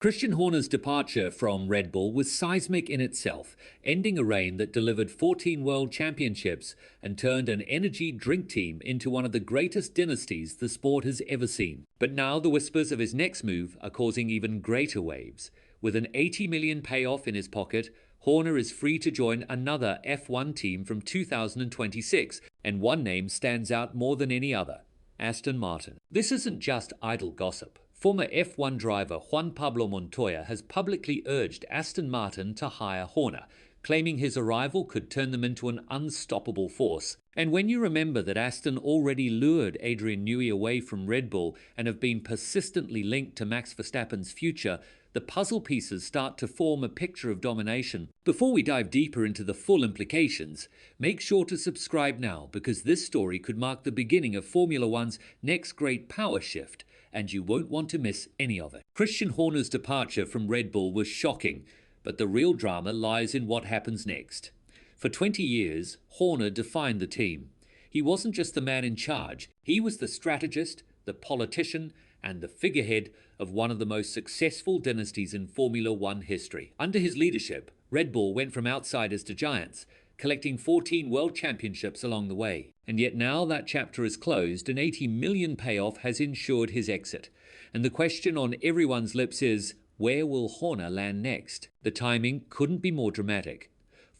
Christian Horner's departure from Red Bull was seismic in itself, ending a reign that delivered 14 world championships and turned an energy drink team into one of the greatest dynasties the sport has ever seen. But now the whispers of his next move are causing even greater waves. With an 80 million payoff in his pocket, Horner is free to join another F1 team from 2026, and one name stands out more than any other: Aston Martin. This isn't just idle gossip. Former F1 driver Juan Pablo Montoya has publicly urged Aston Martin to hire Horner, claiming his arrival could turn them into an unstoppable force. And when you remember that Aston already lured Adrian Newey away from Red Bull and have been persistently linked to Max Verstappen's future, the puzzle pieces start to form a picture of domination. Before we dive deeper into the full implications, make sure to subscribe now, because this story could mark the beginning of Formula One's next great power shift, and you won't want to miss any of it. Christian Horner's departure from Red Bull was shocking, but the real drama lies in what happens next. For 20 years, Horner defined the team. He wasn't just the man in charge, he was the strategist, the politician, and the figurehead of one of the most successful dynasties in Formula One history. Under his leadership, Red Bull went from outsiders to giants, collecting 14 world championships along the way. And yet now that chapter is closed, an 80 million payoff has ensured his exit. And the question on everyone's lips is, where will Horner land next? The timing couldn't be more dramatic.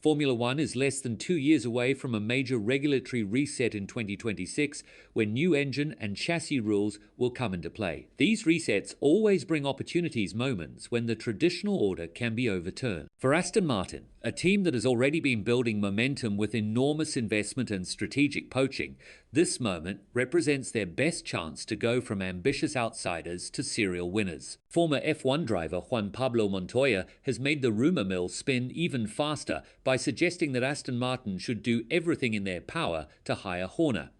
Formula One is less than 2 years away from a major regulatory reset in 2026, when new engine and chassis rules will come into play. These resets always bring opportunities moments when the traditional order can be overturned. For Aston Martin, a team that has already been building momentum with enormous investment and strategic poaching, this moment represents their best chance to go from ambitious outsiders to serial winners. Former F1 driver Juan Pablo Montoya has made the rumour mill spin even faster by suggesting that Aston Martin should do everything in their power to hire Horner.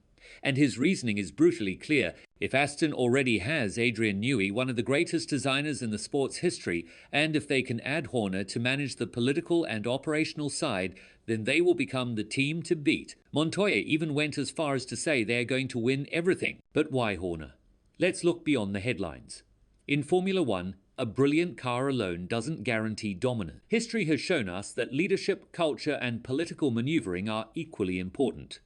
And his reasoning is brutally clear. If Aston already has Adrian Newey, one of the greatest designers in the sport's history, and if they can add Horner to manage the political and operational side, then they will become the team to beat. Montoya even went as far as to say they are going to win everything. But why Horner? Let's look beyond the headlines. In Formula One, a brilliant car alone doesn't guarantee dominance. History has shown us that leadership, culture, and political maneuvering are equally important.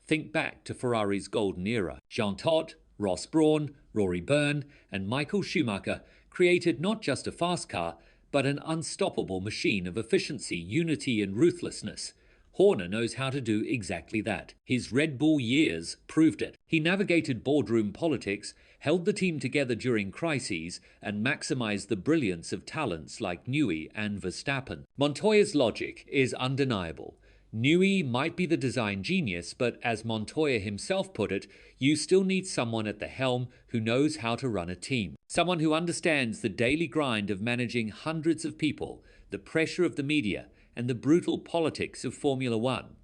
Think back to Ferrari's golden era. Jean Todt, Ross Brawn, Rory Byrne, and Michael Schumacher created not just a fast car, but an unstoppable machine of efficiency, unity, and ruthlessness. Horner knows how to do exactly that. His Red Bull years proved it. He navigated boardroom politics, held the team together during crises, and maximized the brilliance of talents like Newey and Verstappen. Montoya's logic is undeniable. Newey might be the design genius, but as Montoya himself put it, you still need someone at the helm who knows how to run a team. Someone who understands the daily grind of managing hundreds of people, the pressure of the media, and the brutal politics of Formula One.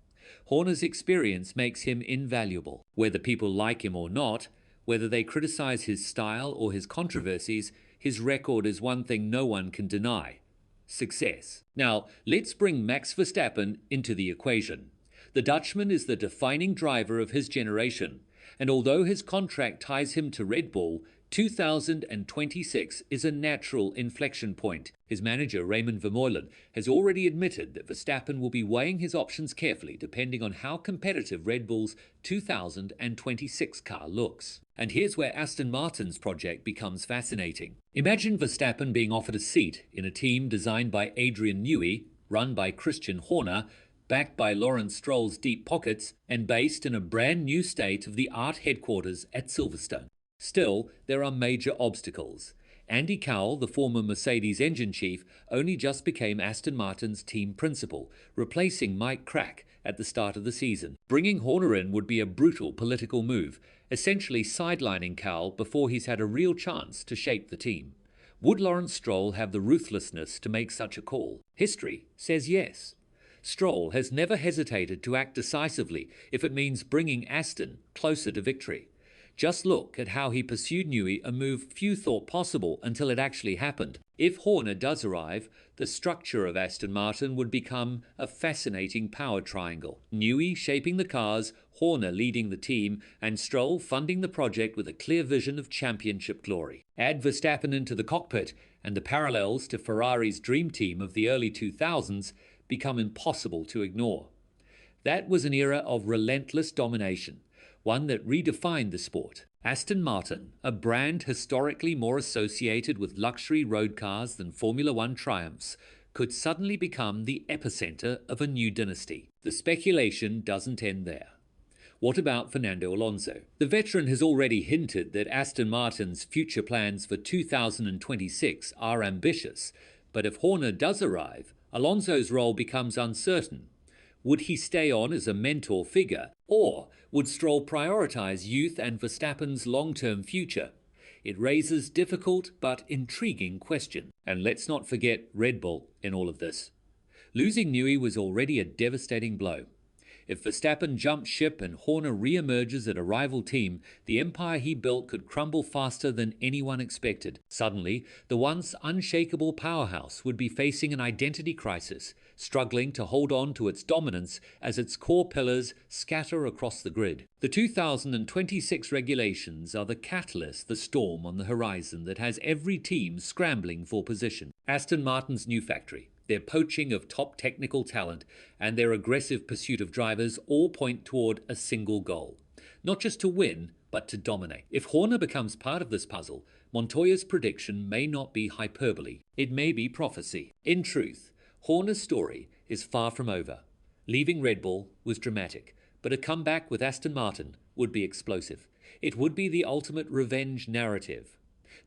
Horner's experience makes him invaluable. Whether people like him or not, whether they criticize his style or his controversies, his record is one thing no one can deny: success. Now, let's bring Max Verstappen into the equation. The Dutchman is the defining driver of his generation, and although his contract ties him to Red Bull, 2026 is a natural inflection point. His manager, Raymond Vermeulen, has already admitted that Verstappen will be weighing his options carefully depending on how competitive Red Bull's 2026 car looks. And here's where Aston Martin's project becomes fascinating. Imagine Verstappen being offered a seat in a team designed by Adrian Newey, run by Christian Horner, backed by Lawrence Stroll's deep pockets, and based in a brand new state-of-the-art headquarters at Silverstone. Still, there are major obstacles. Andy Cowell, the former Mercedes engine chief, only just became Aston Martin's team principal, replacing Mike Crack at the start of the season. Bringing Horner in would be a brutal political move, essentially sidelining Cowell before he's had a real chance to shape the team. Would Lawrence Stroll have the ruthlessness to make such a call? History says yes. Stroll has never hesitated to act decisively if it means bringing Aston closer to victory. Just look at how he pursued Newey, a move few thought possible until it actually happened. If Horner does arrive, the structure of Aston Martin would become a fascinating power triangle. Newey shaping the cars, Horner leading the team, and Stroll funding the project with a clear vision of championship glory. Add Verstappen into the cockpit, and the parallels to Ferrari's dream team of the early 2000s become impossible to ignore. That was an era of relentless domination, one that redefined the sport. Aston Martin, a brand historically more associated with luxury road cars than Formula One triumphs, could suddenly become the epicenter of a new dynasty. The speculation doesn't end there. What about Fernando Alonso? The veteran has already hinted that Aston Martin's future plans for 2026 are ambitious, but if Horner does arrive, Alonso's role becomes uncertain. Would he stay on as a mentor figure, or would Stroll prioritize youth and Verstappen's long-term future? It raises difficult but intriguing questions. And let's not forget Red Bull in all of this. Losing Newey was already a devastating blow. If Verstappen jumps ship and Horner re-emerges at a rival team, the empire he built could crumble faster than anyone expected. Suddenly, the once unshakable powerhouse would be facing an identity crisis, struggling to hold on to its dominance as its core pillars scatter across the grid. The 2026 regulations are the catalyst, the storm on the horizon that has every team scrambling for position. Aston Martin's new factory, their poaching of top technical talent, and their aggressive pursuit of drivers all point toward a single goal. Not just to win, but to dominate. If Horner becomes part of this puzzle, Montoya's prediction may not be hyperbole. It may be prophecy. In truth, Horner's story is far from over. Leaving Red Bull was dramatic, but a comeback with Aston Martin would be explosive. It would be the ultimate revenge narrative,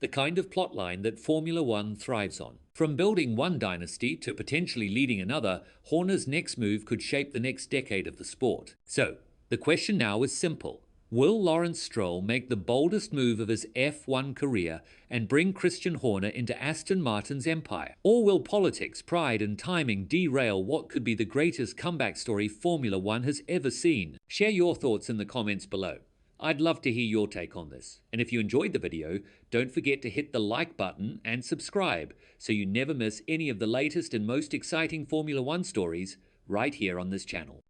the kind of plotline that Formula One thrives on. From building one dynasty to potentially leading another, Horner's next move could shape the next decade of the sport. So, the question now is simple. Will Lawrence Stroll make the boldest move of his F1 career and bring Christian Horner into Aston Martin's empire? Or will politics, pride, and timing derail what could be the greatest comeback story Formula One has ever seen? Share your thoughts in the comments below. I'd love to hear your take on this. And if you enjoyed the video, don't forget to hit the like button and subscribe so you never miss any of the latest and most exciting Formula One stories right here on this channel.